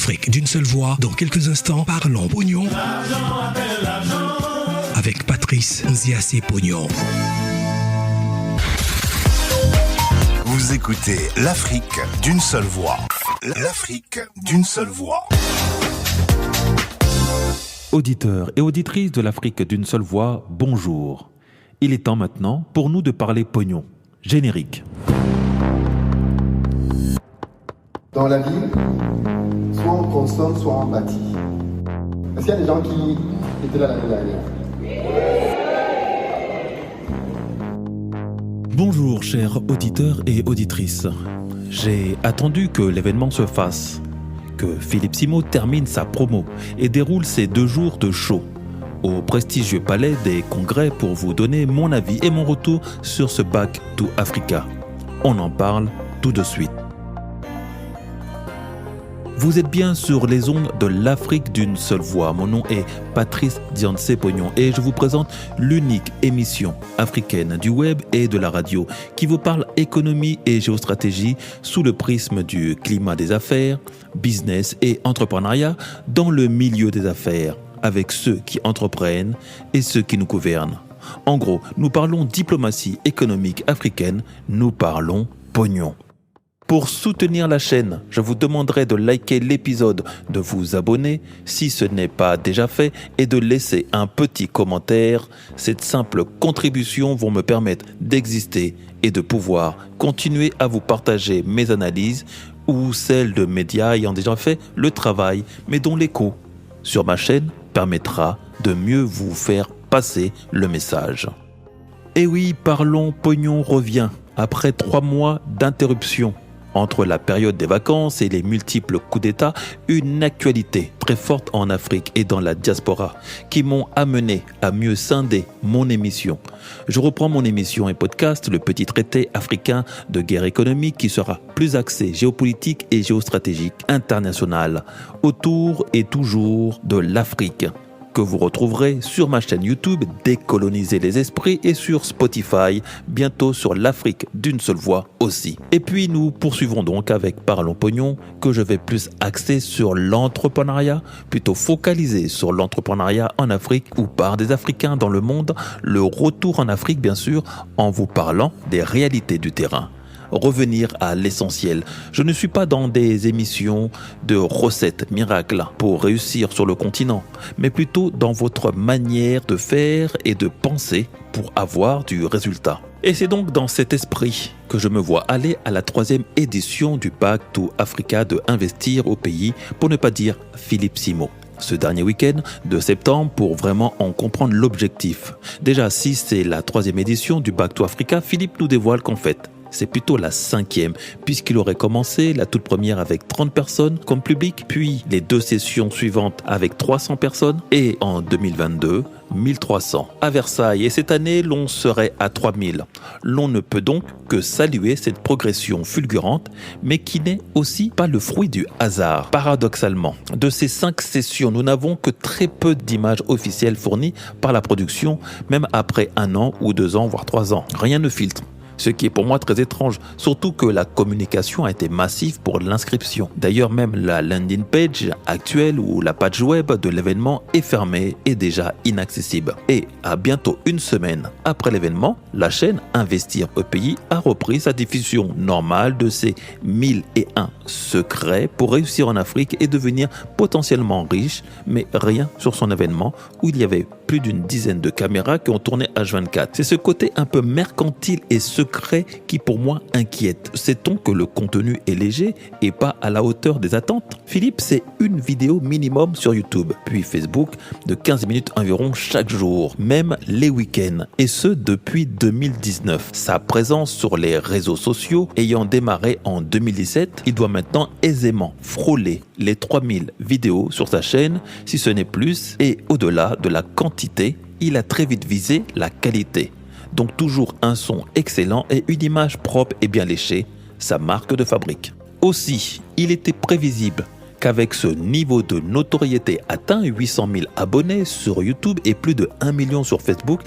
L'Afrique d'une seule voix. Dans quelques instants, parlons pognon. Avec Patrice Nziassé Pognon. Vous écoutez l'Afrique d'une seule voix. L'Afrique d'une seule voix. Auditeurs et auditrices de l'Afrique d'une seule voix, bonjour. Il est temps maintenant pour nous de parler pognon. Générique. Dans la vie, soit on consomme, soit on bâtit. Est-ce qu'il y a des gens qui étaient là l'année dernière? Bonjour chers auditeurs et auditrices. J'ai attendu que l'événement se fasse, que Philippe Simo termine sa promo et déroule ses 2 jours de show au prestigieux palais des congrès pour vous donner mon avis et mon retour sur ce Back to Africa. On en parle tout de suite. Vous êtes bien sur les ondes de l'Afrique d'une seule voix. Mon nom est Patrice Nziassé Pognon et je vous présente l'unique émission africaine du web et de la radio qui vous parle économie et géostratégie sous le prisme du climat des affaires, business et entrepreneuriat dans le milieu des affaires, avec ceux qui entreprennent et ceux qui nous gouvernent. En gros, nous parlons diplomatie économique africaine, nous parlons pognon. Pour soutenir la chaîne, je vous demanderai de liker l'épisode, de vous abonner si ce n'est pas déjà fait et de laisser un petit commentaire. Cette simple contribution va me permettre d'exister et de pouvoir continuer à vous partager mes analyses ou celles de médias ayant déjà fait le travail mais dont l'écho sur ma chaîne permettra de mieux vous faire passer le message. Et oui, Parlons Pognon revient après 3 mois d'interruption. Entre la période des vacances et les multiples coups d'État, une actualité très forte en Afrique et dans la diaspora qui m'ont amené à mieux scinder mon émission. Je reprends mon émission et podcast, le petit traité africain de guerre économique qui sera plus axé géopolitique et géostratégique international autour et toujours de l'Afrique, que vous retrouverez sur ma chaîne YouTube Décoloniser les esprits et sur Spotify, bientôt sur l'Afrique d'une seule voix aussi. Et puis nous poursuivrons donc avec Parlons Pognon, que je vais plus axer sur l'entrepreneuriat, plutôt focalisé sur l'entrepreneuriat en Afrique ou par des Africains dans le monde, le retour en Afrique bien sûr, en vous parlant des réalités du terrain. Revenir à l'essentiel. Je ne suis pas dans des émissions de recettes miracles pour réussir sur le continent, mais plutôt dans votre manière de faire et de penser pour avoir du résultat. Et c'est donc dans cet esprit que je me vois aller à la 3e édition du Back to Africa de Investir au pays, pour ne pas dire Philippe Simo. Ce dernier week-end de septembre pour vraiment en comprendre l'objectif. Déjà, si c'est la 3e édition du Back to Africa, Philippe nous dévoile qu'en fait, c'est plutôt la 5e, puisqu'il aurait commencé la toute première avec 30 personnes comme public, puis les 2 sessions suivantes avec 300 personnes, et en 2022, 1300 à Versailles. Et cette année, l'on serait à 3000. L'on ne peut donc que saluer cette progression fulgurante, mais qui n'est aussi pas le fruit du hasard. Paradoxalement, de ces 5 sessions, nous n'avons que très peu d'images officielles fournies par la production, même après 1 an ou 2 ans, voire 3 ans. Rien ne filtre. Ce qui est pour moi très étrange, surtout que la communication a été massive pour l'inscription. D'ailleurs, même la landing page actuelle ou la page web de l'événement est fermée et déjà inaccessible. Et à bientôt 1 semaine après l'événement, la chaîne Investir au pays a repris sa diffusion normale de ses 1001 secrets pour réussir en Afrique et devenir potentiellement riche, mais rien sur son événement où il y avait plus d'une dizaine de caméras qui ont tourné H24. C'est ce côté un peu mercantile et secret qui pour moi inquiète. Sait-on que le contenu est léger et pas à la hauteur des attentes? Philippe, c'est une vidéo minimum sur YouTube, puis Facebook de 15 minutes environ chaque jour, même les week-ends, et ce depuis 2019. Sa présence sur les réseaux sociaux ayant démarré en 2017, il doit maintenant aisément frôler les 3000 vidéos sur sa chaîne, si ce n'est plus, et au-delà de la quantité, il a très vite visé la qualité. Donc toujours un son excellent et une image propre et bien léchée, sa marque de fabrique. Aussi, il était prévisible qu'avec ce niveau de notoriété atteint, 800 000 abonnés sur YouTube et plus de 1 million sur Facebook,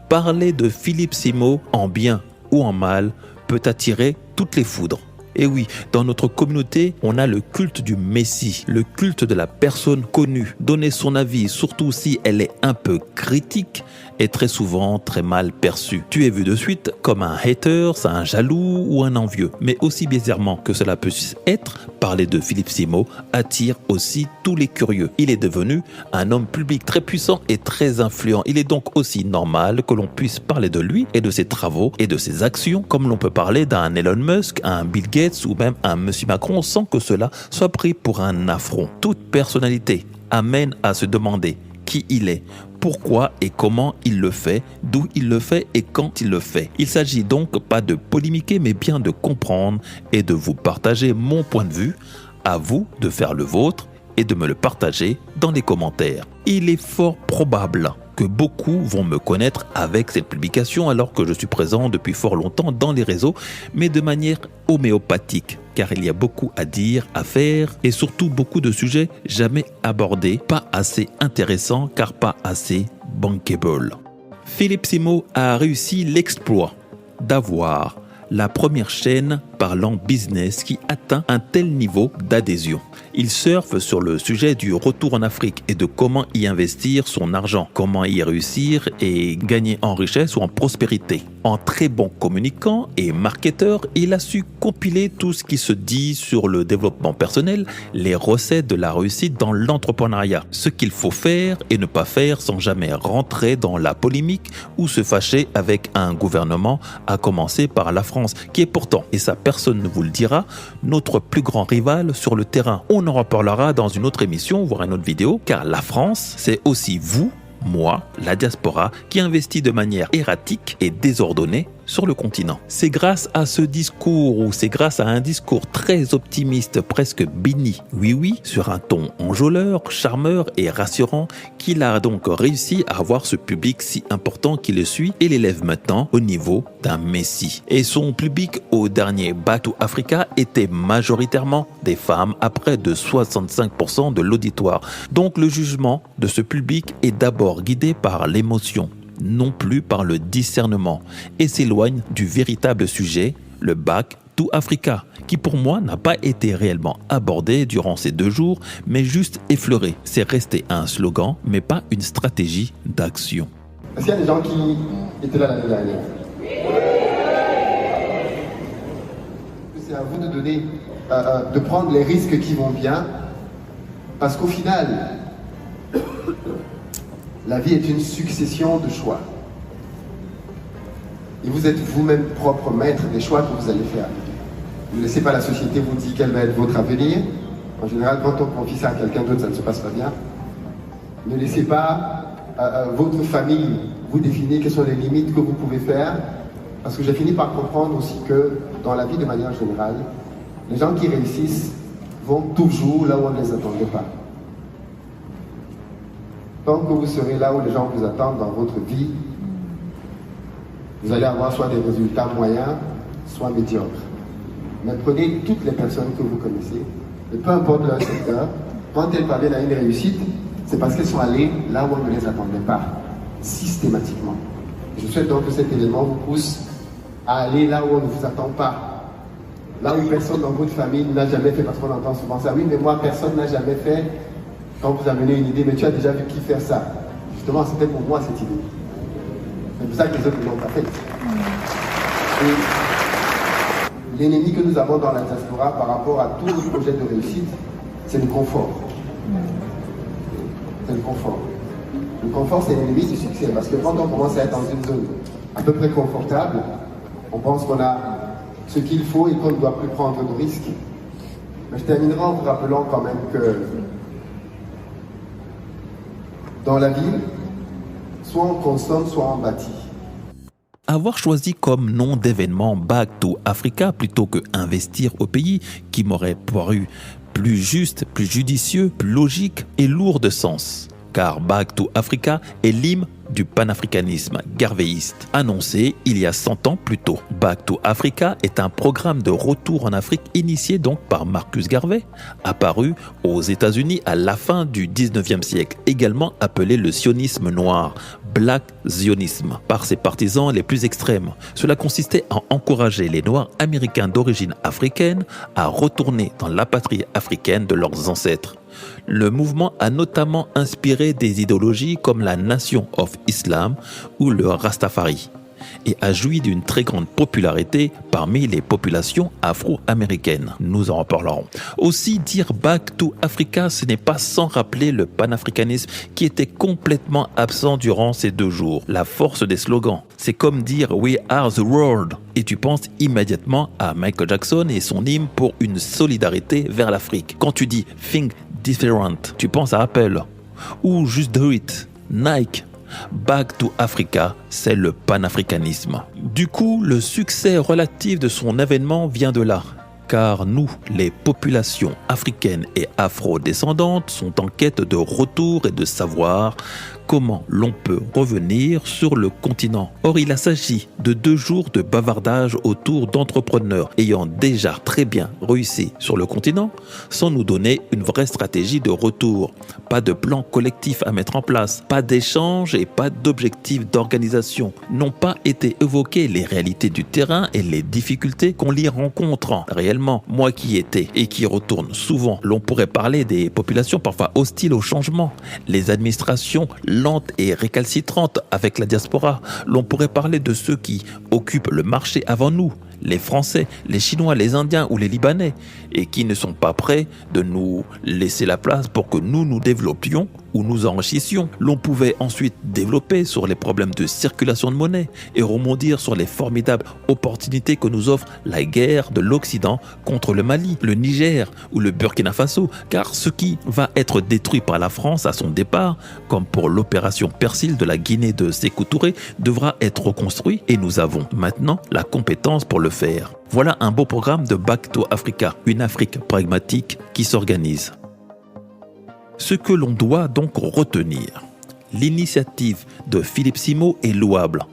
parler de Philippe Simo en bien ou en mal peut attirer toutes les foudres. Et oui, dans notre communauté, on a le culte du Messie, le culte de la personne connue. Donner son avis, surtout si elle est un peu critique, est très souvent très mal perçu. Tu es vu de suite comme un hater, un jaloux ou un envieux. Mais aussi bizarrement que cela puisse être, parler de Philippe Simo attire aussi tous les curieux. Il est devenu un homme public très puissant et très influent. Il est donc aussi normal que l'on puisse parler de lui et de ses travaux et de ses actions, comme l'on peut parler d'un Elon Musk, un Bill Gates ou même un Monsieur Macron sans que cela soit pris pour un affront. Toute personnalité amène à se demander qui il est, pourquoi et comment il le fait, d'où il le fait et quand il le fait. Il s'agit donc pas de polémiquer mais bien de comprendre et de vous partager mon point de vue, à vous de faire le vôtre et de me le partager dans les commentaires. Il est fort probable que beaucoup vont me connaître avec cette publication alors que je suis présent depuis fort longtemps dans les réseaux, mais de manière homéopathique, car il y a beaucoup à dire, à faire et surtout beaucoup de sujets jamais abordés, pas assez intéressants car pas assez bankable. Philippe Simo a réussi l'exploit d'avoir la première chaîne parlant business qui atteint un tel niveau d'adhésion. Il surfe sur le sujet du retour en Afrique et de comment y investir son argent, comment y réussir et gagner en richesse ou en prospérité. En très bon communicant et marketeur, il a su compiler tout ce qui se dit sur le développement personnel, les recettes de la réussite dans l'entrepreneuriat, ce qu'il faut faire et ne pas faire sans jamais rentrer dans la polémique ou se fâcher avec un gouvernement, à commencer par la France, qui est pourtant, et ça personne ne vous le dira, notre plus grand rival sur le terrain. On en reparlera dans une autre émission, voire une autre vidéo, car la France, c'est aussi vous, moi, la diaspora, qui investit de manière erratique et désordonnée sur le continent. C'est grâce à ce discours ou c'est grâce à un discours très optimiste, presque béni, oui, sur un ton enjôleur, charmeur et rassurant qu'il a donc réussi à avoir ce public si important qui le suit et l'élève maintenant au niveau d'un messie. Et son public au dernier Back to Africa était majoritairement des femmes à près de 65% de l'auditoire. Donc le jugement de ce public est d'abord guidé par l'émotion, non plus par le discernement, et s'éloigne du véritable sujet, le Back to Africa, qui pour moi n'a pas été réellement abordé durant ces 2 jours, mais juste effleuré. C'est resté un slogan, mais pas une stratégie d'action. Est-ce qu'il y a des gens qui étaient là l'année dernière? C'est à vous de donner, de prendre les risques qui vont bien, parce qu'au final, la vie est une succession de choix. Et vous êtes vous-même propre maître des choix que vous allez faire. Ne laissez pas la société vous dire quel va être votre avenir. En général, quand on confie ça à quelqu'un d'autre, ça ne se passe pas bien. Ne laissez pas votre famille vous définir quelles sont les limites que vous pouvez faire. Parce que j'ai fini par comprendre aussi que dans la vie de manière générale, les gens qui réussissent vont toujours là où on ne les attendait pas. Tant que vous serez là où les gens vous attendent dans votre vie, vous allez avoir soit des résultats moyens, soit médiocres. Mais prenez toutes les personnes que vous connaissez, et peu importe leur secteur, quand elles parviennent à une réussite, c'est parce qu'elles sont allées là où on ne les attendait pas, systématiquement. Je souhaite donc que cet élément vous pousse à aller là où on ne vous attend pas. Là où personne dans votre famille n'a jamais fait, parce qu'on entend souvent ça. Oui, mais moi, personne n'a jamais fait. Quand vous amenez une idée, mais tu as déjà vu qui faire ça. Justement, c'était pour moi cette idée. C'est pour ça que les autres ne l'ont pas fait. Et l'ennemi que nous avons dans la diaspora par rapport à tous nos projets de réussite, c'est le confort. C'est le confort. Le confort, c'est l'ennemi du succès. Parce que quand on commence à être dans une zone à peu près confortable, on pense qu'on a ce qu'il faut et qu'on ne doit plus prendre de risques. Mais je terminerai en vous rappelant quand même que dans la vie, soit on consomme, soit on bâtit. Avoir choisi comme nom d'événement Back to Africa plutôt que investir au pays, qui m'aurait paru plus juste, plus judicieux, plus logique et lourd de sens. Car Back to Africa est l'hymne du panafricanisme garvéiste, annoncé il y a 100 ans plus tôt. Back to Africa est un programme de retour en Afrique initié donc par Marcus Garvey, apparu aux États-Unis à la fin du 19e siècle, également appelé le sionisme noir, Black Zionisme, par ses partisans les plus extrêmes. Cela consistait à encourager les Noirs américains d'origine africaine à retourner dans la patrie africaine de leurs ancêtres. Le mouvement a notamment inspiré des idéologies comme la Nation of Islam ou le Rastafari et a joui d'une très grande popularité parmi les populations afro-américaines. Nous en reparlerons. Aussi, dire Back to Africa, ce n'est pas sans rappeler le panafricanisme qui était complètement absent durant ces 2 jours. La force des slogans, c'est comme dire We are the world et tu penses immédiatement à Michael Jackson et son hymne pour une solidarité vers l'Afrique. Quand tu dis Think Different, tu penses à Apple ou Just Do It, Nike. Back to Africa, c'est le panafricanisme. Du coup, le succès relatif de son événement vient de là. Car nous, les populations africaines et afro-descendantes, sont en quête de retour et de savoir comment l'on peut revenir sur le continent. Or, il s'agit de 2 jours de bavardage autour d'entrepreneurs ayant déjà très bien réussi sur le continent, sans nous donner une vraie stratégie de retour. Pas de plan collectif à mettre en place, pas d'échange et pas d'objectif d'organisation. N'ont pas été évoquées les réalités du terrain et les difficultés qu'on y rencontre réellement. Moi qui y étais et qui retourne souvent, l'on pourrait parler des populations parfois hostiles au changement, les administrations lente et récalcitrante avec la diaspora. L'on pourrait parler de ceux qui occupent le marché avant nous, les Français, les Chinois, les Indiens ou les Libanais, et qui ne sont pas prêts de nous laisser la place pour que nous nous développions ou nous enrichissions. L'on pouvait ensuite développer sur les problèmes de circulation de monnaie et rebondir sur les formidables opportunités que nous offre la guerre de l'Occident contre le Mali, le Niger ou le Burkina Faso, car ce qui va être détruit par la France à son départ, comme pour l'opération Persil de la Guinée de Sékou Touré, devra être reconstruit et nous avons maintenant la compétence pour le faire. Voilà un beau programme de Back to Africa, une Afrique pragmatique qui s'organise. Ce que l'on doit donc retenir, l'initiative de Philippe Simo est louable,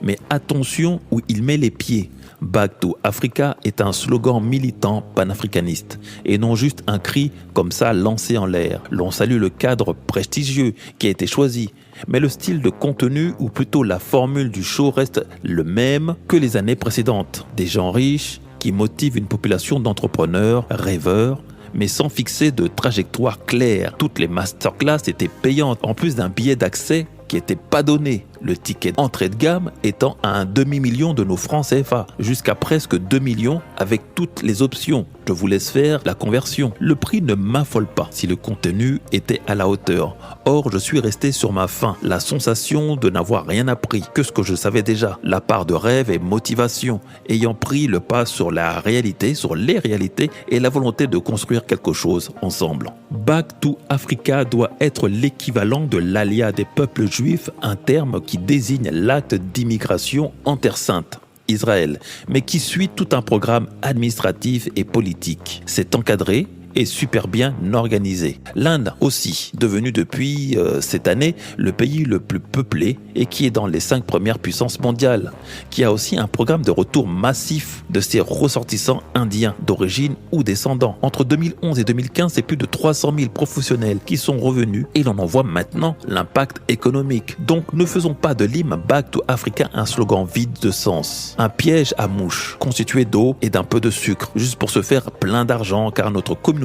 mais attention où il met les pieds. Back to Africa est un slogan militant panafricaniste et non juste un cri comme ça lancé en l'air. L'on salue le cadre prestigieux qui a été choisi, mais le style de contenu ou plutôt la formule du show reste le même que les années précédentes. Des gens riches qui motivent une population d'entrepreneurs, rêveurs, mais sans fixer de trajectoire claire. Toutes les masterclass étaient payantes, en plus d'un billet d'accès qui n'était pas donné. Le ticket entrée de gamme étant à un demi-million de nos francs CFA, jusqu'à presque 2 millions avec toutes les options. Je vous laisse faire la conversion. Le prix ne m'affole pas si le contenu était à la hauteur. Or, je suis resté sur ma faim, la sensation de n'avoir rien appris que ce que je savais déjà, la part de rêve et motivation, ayant pris le pas sur la réalité, sur les réalités et la volonté de construire quelque chose ensemble. Back to Africa doit être l'équivalent de l'alia des peuples juifs, un terme qui désigne l'acte d'immigration en Terre Sainte, Israël, mais qui suit tout un programme administratif et politique. C'est encadré et super bien organisé. L'Inde aussi, devenue depuis cette année le pays le plus peuplé et qui est dans les 5 premières puissances mondiales, qui a aussi un programme de retour massif de ses ressortissants indiens d'origine ou descendants. Entre 2011 et 2015, c'est plus de 300 000 professionnels qui sont revenus et l'on en voit maintenant l'impact économique. Donc ne faisons pas de l'hymne Back to Africa un slogan vide de sens, un piège à mouche constitué d'eau et d'un peu de sucre, juste pour se faire plein d'argent, car notre communauté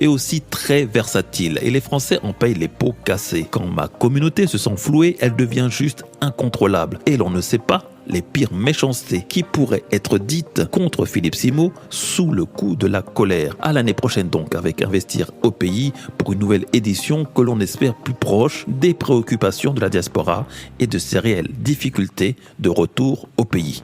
est aussi très versatile et les Français en payent les pots cassés. Quand ma communauté se sent flouée, elle devient juste incontrôlable et l'on ne sait pas les pires méchancetés qui pourraient être dites contre Philippe Simo sous le coup de la colère. À l'année prochaine donc avec Investir au pays pour une nouvelle édition que l'on espère plus proche des préoccupations de la diaspora et de ses réelles difficultés de retour au pays.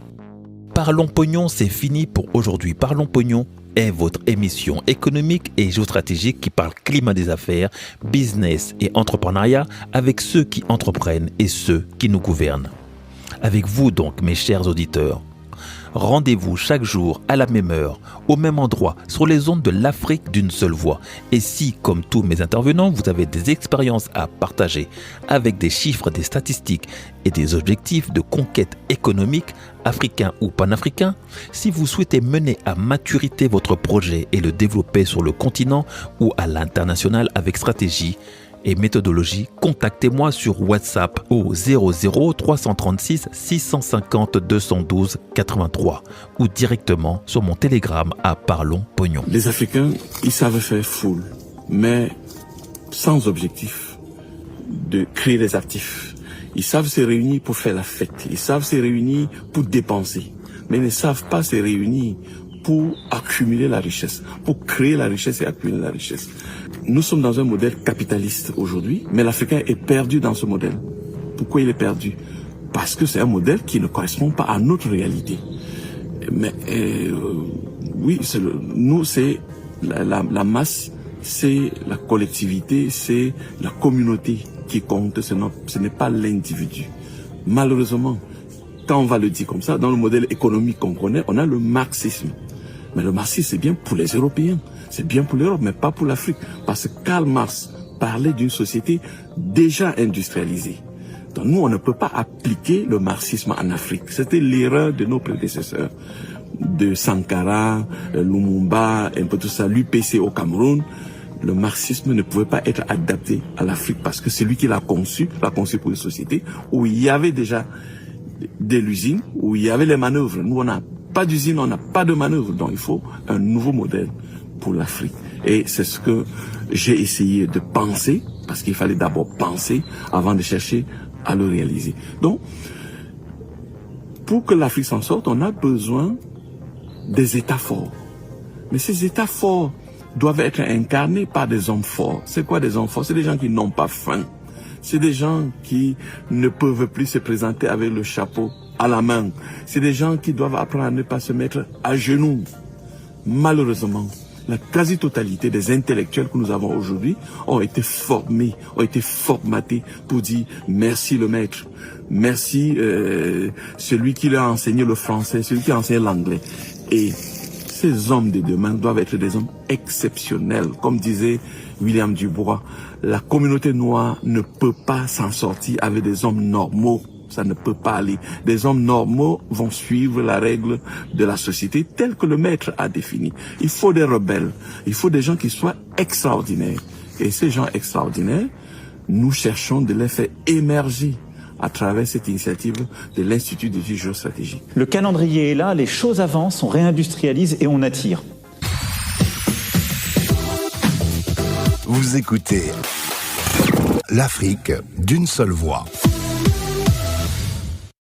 Parlons pognon, c'est fini pour aujourd'hui. Parlons pognon est votre émission économique et géostratégique qui parle climat des affaires, business et entrepreneuriat avec ceux qui entreprennent et ceux qui nous gouvernent. Avec vous donc, mes chers auditeurs. Rendez-vous chaque jour à la même heure, au même endroit, sur les ondes de l'Afrique d'une seule voix. Et si, comme tous mes intervenants, vous avez des expériences à partager avec des chiffres, des statistiques et des objectifs de conquête économique, africains ou panafricains, si vous souhaitez mener à maturité votre projet et le développer sur le continent ou à l'international avec stratégie et méthodologie, contactez-moi sur WhatsApp au 00 336 650 212 83 ou directement sur mon Telegram à Parlons Pognon. Les Africains, ils savent faire foule, mais sans objectif de créer des actifs. Ils savent se réunir pour faire la fête, ils savent se réunir pour dépenser, mais ils ne savent pas se réunir pour accumuler la richesse, pour créer la richesse et accumuler la richesse. Nous sommes dans un modèle capitaliste aujourd'hui, mais l'Africain est perdu dans ce modèle. Pourquoi il est perdu? Parce que c'est un modèle qui ne correspond pas à notre réalité. Mais oui, nous c'est la masse, c'est la collectivité, c'est la communauté qui compte, ce n'est pas l'individu. Malheureusement, quand on va le dire comme ça, dans le modèle économique qu'on connaît, on a le marxisme. Mais le marxisme, c'est bien pour les Européens, c'est bien pour l'Europe, mais pas pour l'Afrique. Parce que Karl Marx parlait d'une société déjà industrialisée. Donc nous, on ne peut pas appliquer le marxisme en Afrique. C'était l'erreur de nos prédécesseurs, de Sankara, Lumumba, un peu tout ça, l'UPC au Cameroun. Le marxisme ne pouvait pas être adapté à l'Afrique parce que c'est lui qui l'a conçu pour une société où il y avait déjà de l'usine, où il y avait les manœuvres. Nous, on n'a pas d'usine, on n'a pas de manœuvre. Donc il faut un nouveau modèle pour l'Afrique. Et c'est ce que j'ai essayé de penser, parce qu'il fallait d'abord penser avant de chercher à le réaliser. Donc, pour que l'Afrique s'en sorte, on a besoin des États forts. Mais ces États forts doivent être incarnés par des hommes forts. C'est quoi des hommes forts? C'est des gens qui n'ont pas faim. C'est des gens qui ne peuvent plus se présenter avec le chapeau à la main. C'est des gens qui doivent apprendre à ne pas se mettre à genoux. Malheureusement, la quasi-totalité des intellectuels que nous avons aujourd'hui ont été formés, ont été formatés pour dire merci le maître, merci celui qui leur a enseigné le français, celui qui a enseigné l'anglais. Et ces hommes de demain doivent être des hommes exceptionnels. Comme disait William Dubois, la communauté noire ne peut pas s'en sortir avec des hommes normaux. Ça ne peut pas aller. Des hommes normaux vont suivre la règle de la société telle que le maître a définie. Il faut des rebelles. Il faut des gens qui soient extraordinaires. Et ces gens extraordinaires, nous cherchons de les faire émerger à travers cette initiative de l'Institut d'études géostratégiques. Le calendrier est là, les choses avancent, on réindustrialise et on attire. Vous écoutez l'Afrique d'une seule voix.